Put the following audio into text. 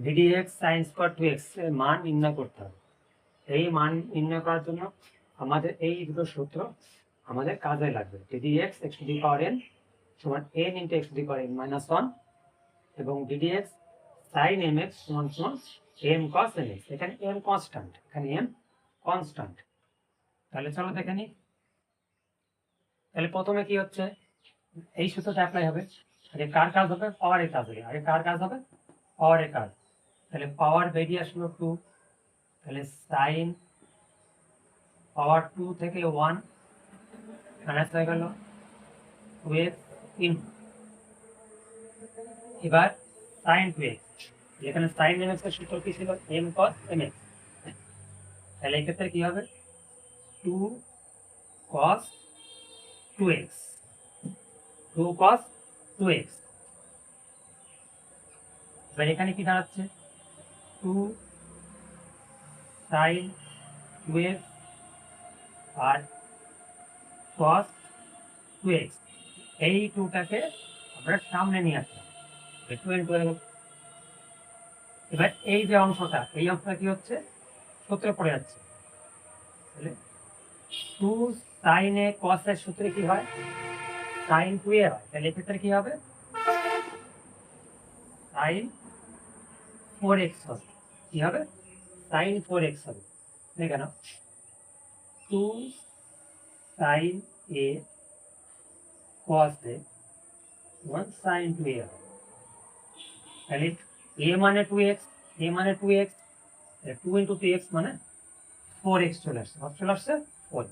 V dx sine square 2x এর মান নির্ণয় করতে হবে। এই মান নির্ণয় করার জন্য আমাদের এই দুটো সূত্র আমাদের কাজে লাগবে। V dx x to the power n সমান n into x to the power n minus 1 এবং ভিডিএক্স সাইন mx সমান সমান m cos mx। এখানে m কনস্ট্যান্ট, এখানে m কনস্ট্যান্ট। তাহলে চলো দেখে নিই। তাহলে প্রথমে কি হচ্ছে, এই সূত্রটা অ্যাপ্লাই হবে। আগে কার কাজ হবে? পাওয়ারের কাজ হবে। আগে কার কাজ হবে? পাওয়ারের কাজ। তাহলে পাওয়ার বেরিয়ে আসলো 2, তাহলে সাইন পাওয়ার 2 থেকে 1 মাইনাস হয়ে গেল 2x ইনটু, এবার সাইন 2x, যেখানে সাইন mx এর সূত্র কি ছিল? m cos mx। তাহলে এই ক্ষেত্রে কি হবে? 2 cos 2x, 2 cos 2x। এবার এখানে কি দাঁড়াচ্ছে? 2 sin 2x আর cos 2x। এই 2টাকে আমরা সামনে নিয়ে আসলাম, 2 ইনটু হয়ে গেল। এবার এই যে অংশটা, এই অংশটা কি হচ্ছে? সূত্রে পড়ে যাচ্ছে। তাহলে 2 sin a cos এর সূত্রে কি হয়? sin 2a হয়। তাহলে এক্ষেত্রে কি হবে? sin 4x হবে। কি হবে? sin 4x হবে। দেখে নাও, 2 sin a cos a সমান sin 2a হবে। তাহলে a মানে 2x, a মানে 2x, 2 ইন্টু 2x মানে 4x চলে আসছে, চলে আসছে 4x।